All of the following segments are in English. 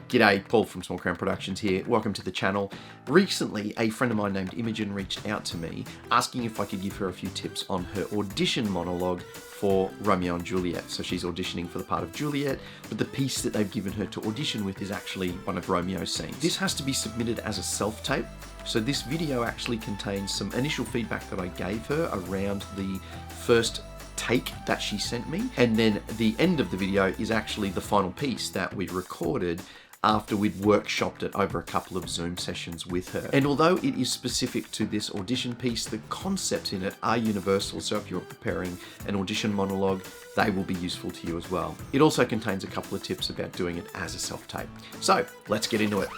G'day, Paul from Small Crown Productions here. Welcome to the channel. Recently, a friend of mine named Imogen reached out to me asking if I could give her a few tips on her audition monologue for Romeo and Juliet. So she's auditioning for the part of Juliet, but the piece that they've given her to audition with is actually one of Romeo's scenes. This has to be submitted as a self-tape. So this video actually contains some initial feedback that I gave her around the first take that she sent me, and then the end of the video is actually the final piece that we recorded after we'd workshopped it over a couple of Zoom sessions with her. And although it is specific to this audition piece, the concepts in it are universal, so if you're preparing an audition monologue, they will be useful to you as well. It also contains a couple of tips about doing it as a self-tape. So let's get into it.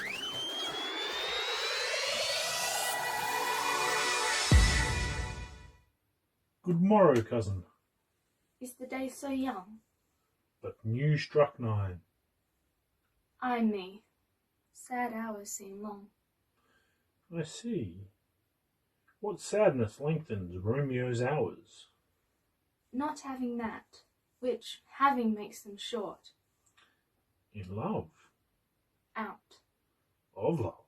Good morrow, cousin. Is the day so young? But new struck 9. Ay me, sad hours seem long. I see. What sadness lengthens Romeo's hours? Not having that, which having makes them short. In love, Out. of love.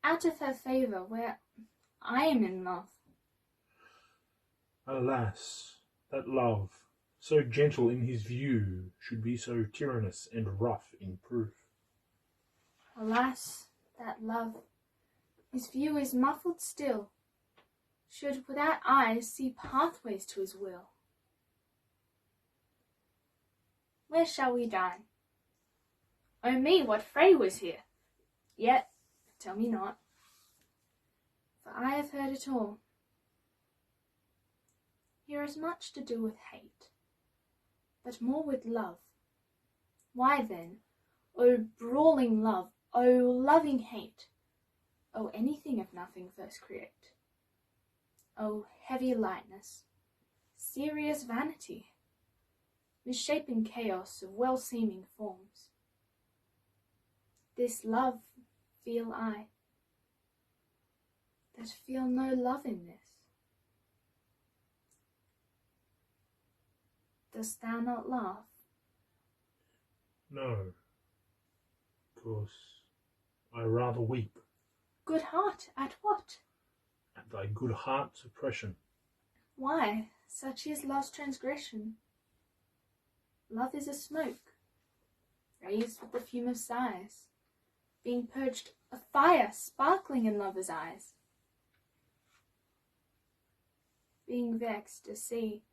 Out of her favour, where I am in love. Alas, that love, so gentle in his view, should be so tyrannous and rough in proof. Alas, that love, his view is muffled still, should without eyes see pathways to his will. Where shall we dine? Oh me, what fray was here! Yet, tell me not, for I have heard it all. Here is much to do with hate, but more with love. Why then, O brawling love, O loving hate, O anything of nothing first create, O heavy lightness, serious vanity, misshapen chaos of well-seeming forms. This love feel I, that feel no love in this. Dost thou not laugh? No, 'cause I rather weep Good heart, at what? at thy good heart's oppression. Why, such is love's transgression. Love is a smoke, raised with the fume of sighs, being purged a fire sparkling in lovers' eyes. Being vexed to see,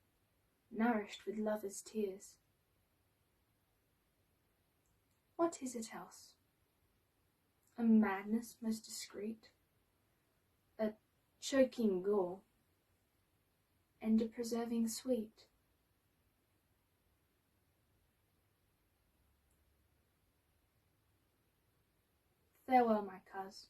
nourished with lovers' tears. What is it else? A madness most discreet, a choking gall, and a preserving sweet. Farewell, my coz.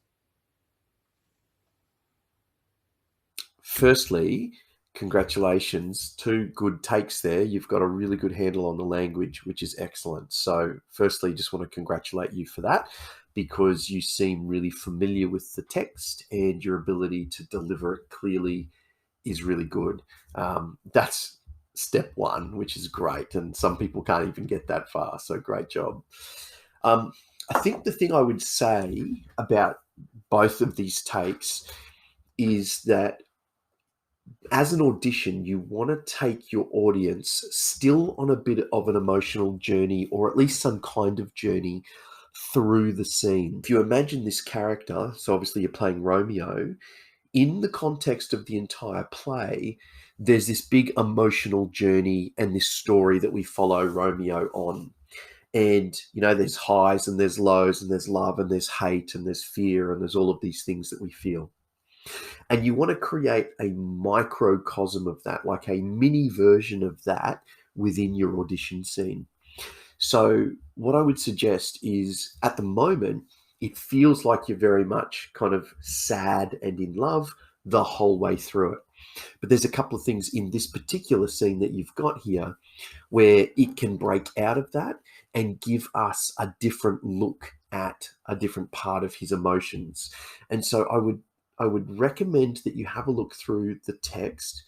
Firstly, congratulations, 2 good takes there. You've got a really good handle on the language, which is excellent. So firstly, just want to congratulate you for that, because you seem really familiar with the text and your ability to deliver it clearly is really good. That's step 1, which is great. And some people can't even get that far. So great job. I think the thing I would say about both of these takes is that as an audition, you want to take your audience still on a bit of an emotional journey, or at least some kind of journey through the scene. If you imagine this character, so obviously you're playing Romeo, in the context of the entire play, there's this big emotional journey and this story that we follow Romeo on. And, you know, there's highs and there's lows and there's love and there's hate and there's fear and there's all of these things that we feel. And you want to create a microcosm of that, like a mini version of that within your audition scene. So what I would suggest is, at the moment, it feels like you're very much kind of sad and in love the whole way through it. But there's a couple of things in this particular scene that you've got here where it can break out of that and give us a different look at a different part of his emotions. And so I would recommend that you have a look through the text,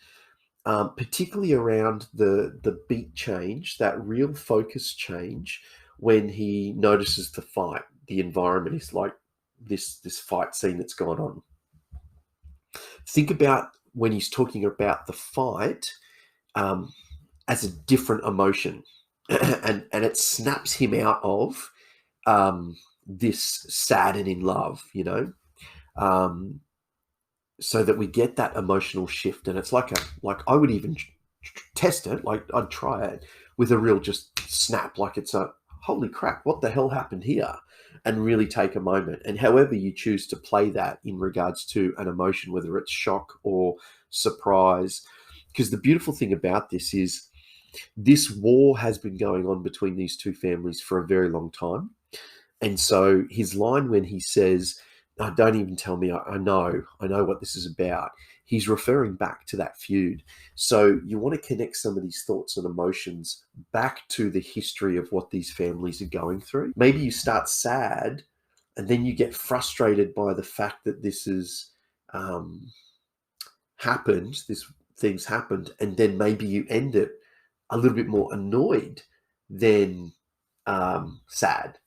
particularly around the beat change, that real focus change when he notices the fight, the environment is like this fight scene that's gone on. Think about when he's talking about the fight as a different emotion, and it snaps him out of this sad and in love, so that we get that emotional shift. And it's like I would even test it, like I'd try it with a real just snap, like it's a holy crap, what the hell happened here? And really take a moment. And however you choose to play that in regards to an emotion, whether it's shock or surprise, because the beautiful thing about this is this war has been going on between these two families for a very long time. And so his line when he says, "Oh, don't even tell me, I know what this is about," he's referring back to that feud. So you want to connect some of these thoughts and emotions back to the history of what these families are going through. Maybe you start sad and then you get frustrated by the fact that this has happened, this thing's happened, and then maybe you end it a little bit more annoyed than sad,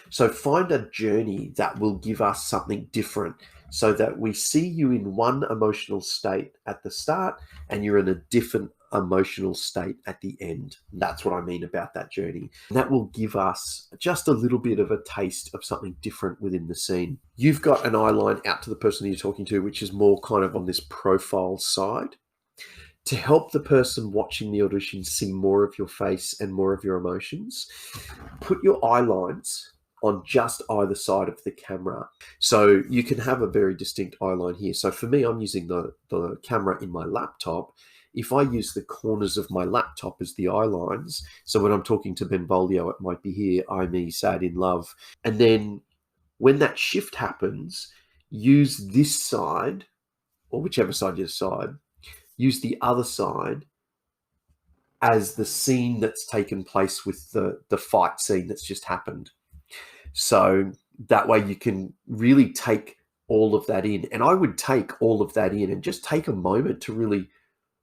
So find a journey that will give us something different, so that we see you in one emotional state at the start and you're in a different emotional state at the end. That's what I mean about that journey. And that will give us just a little bit of a taste of something different within the scene. You've got an eyeline out to the person you're talking to, which is more kind of on this profile side. To help the person watching the audition see more of your face and more of your emotions, put your eye lines on just either side of the camera. So you can have a very distinct eye line here. So for me, I'm using the camera in my laptop. If I use the corners of my laptop as the eye lines, so when I'm talking to Benvolio, it might be here, I, me, sad, in love. And then when that shift happens, use this side, or whichever side you decide, use the other side as the scene that's taken place with the fight scene that's just happened. So that way you can really take all of that in. And I would take all of that in and just take a moment to really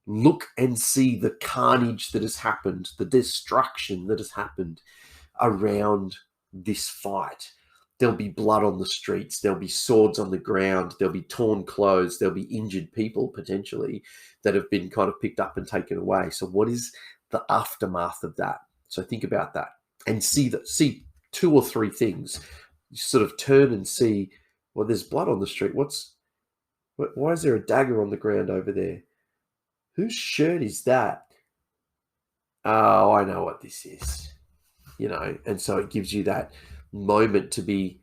look and see the carnage that has happened, the destruction that has happened around this fight. There'll be blood on the streets. There'll be swords on the ground. There'll be torn clothes. There'll be injured people potentially that have been kind of picked up and taken away. So what is the aftermath of that? So think about that and see two or three things. You sort of turn and see, well, there's blood on the street. Why is there a dagger on the ground over there? Whose shirt is that? Oh, I know what this is. And so it gives you that moment to be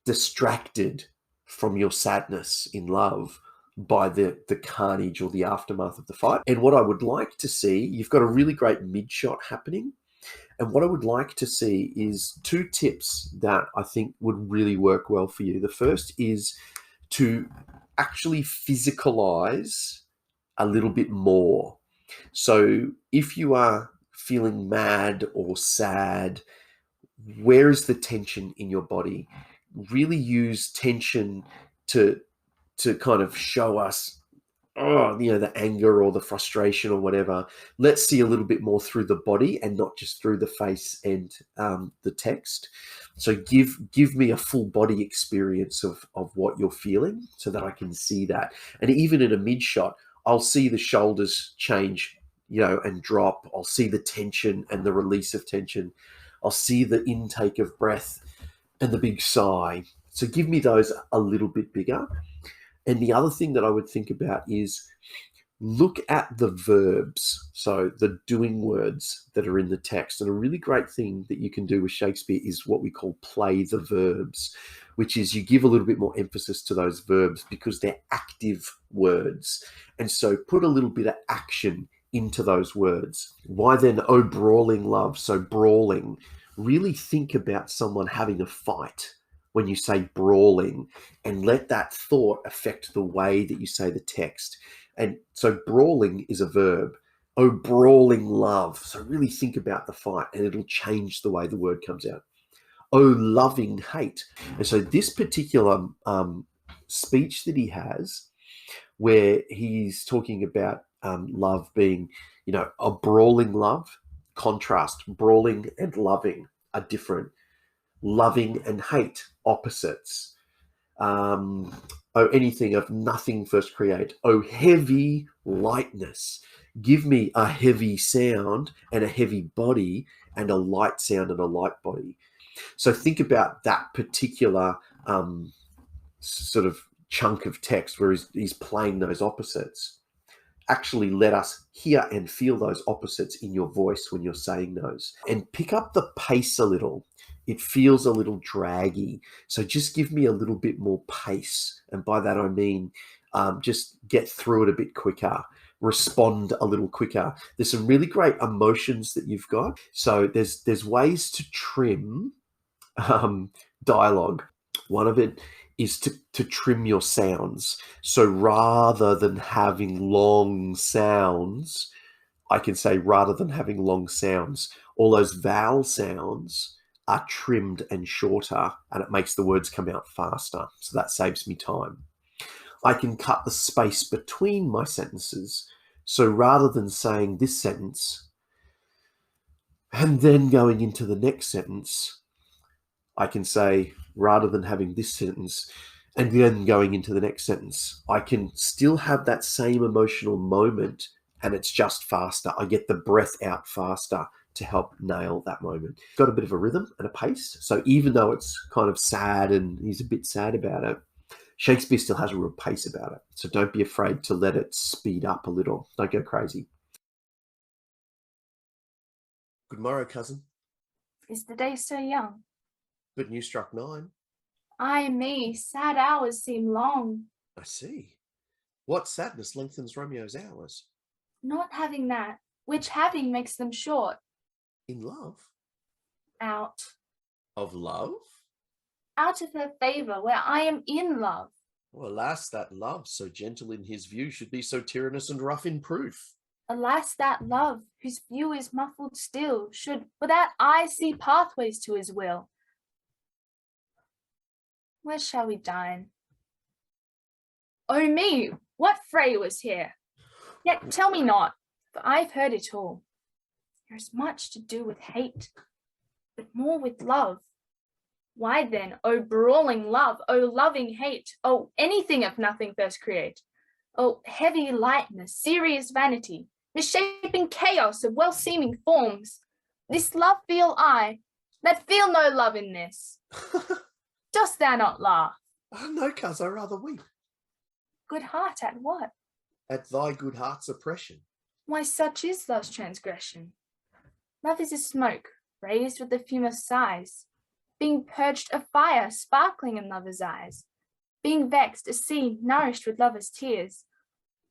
distracted from your sadness in love by the carnage or the aftermath of the fight. And what I would like to see, you've got a really great mid shot happening. And what I would like to see is two tips that I think would really work well for you. The first is to actually physicalize a little bit more. So if you are feeling mad or sad, where is the tension in your body? Really use tension to kind of show us, the anger or the frustration or whatever. Let's see a little bit more through the body and not just through the face and the text. So give me a full body experience of what you're feeling so that I can see that. And even in a mid shot, I'll see the shoulders change, and drop. I'll see the tension and the release of tension. I'll see the intake of breath and the big sigh. So give me those a little bit bigger. And the other thing that I would think about is look at the verbs, so the doing words that are in the text. And a really great thing that you can do with Shakespeare is what we call play the verbs, which is you give a little bit more emphasis to those verbs because they're active words. And so put a little bit of action into those words. Why then, oh, brawling love? So brawling, really think about someone having a fight when you say brawling, and let that thought affect the way that you say the text. And so brawling is a verb. Oh, brawling love. So really think about the fight and it'll change the way the word comes out. Oh, loving hate. And so this particular speech that he has, where he's talking about love being, a brawling love, contrast, brawling and loving. are different. Loving and hate, opposites. Oh, anything of nothing first create. Oh, heavy lightness. Give me a heavy sound and a heavy body and a light sound and a light body. So think about that particular sort of chunk of text where he's playing those opposites. Actually let us hear and feel those opposites in your voice when you're saying those, and pick up the pace a little. It feels a little draggy, so just give me a little bit more pace, and by that I mean just get through it a bit quicker, respond a little quicker. There's some really great emotions that you've got, so there's ways to trim dialogue. One of it is to trim your sounds. So rather than having long sounds, I can say rather than having long sounds, all those vowel sounds are trimmed and shorter, and it makes the words come out faster. So that saves me time. I can cut the space between my sentences. So rather than saying this sentence and then going into the next sentence, I can say, rather than having this sentence and then going into the next sentence, I can still have that same emotional moment, and it's just faster. I get the breath out faster to help nail that moment. Got a bit of a rhythm and a pace. So even though it's kind of sad and he's a bit sad about it, Shakespeare still has a real pace about it. So don't be afraid to let it speed up a little. Don't go crazy. Good morrow, cousin. Is the day so young? But you struck 9. Ay me, sad hours seem long. I see. What sadness lengthens Romeo's hours? Not having that, which having makes them short. In love? Out. Of love? Out of her favour, where I am in love. Oh, alas, that love, so gentle in his view, should be so tyrannous and rough in proof. Alas, that love, whose view is muffled still, should without eye see pathways to his will. Where shall we dine? Oh me, what fray was here? Yet tell me not, for I've heard it all. There is much to do with hate, but more with love. Why then, O brawling love, O loving hate, O anything of nothing first create, O heavy lightness, serious vanity, misshapen chaos of well-seeming forms, this love feel I, that feel no love in this. Dost thou not laugh? Oh, no, cuz, I rather weep. Good heart at what? At thy good heart's oppression. Why, such is love's transgression. Love is a smoke, raised with the fume of sighs, being purged a fire sparkling in lover's eyes, being vexed a sea nourished with lover's tears.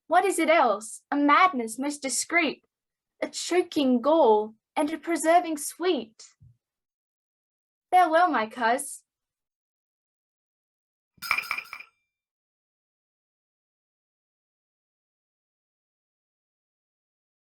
What is it else? A madness most discreet, a choking gall, and a preserving sweet. Farewell, my coz.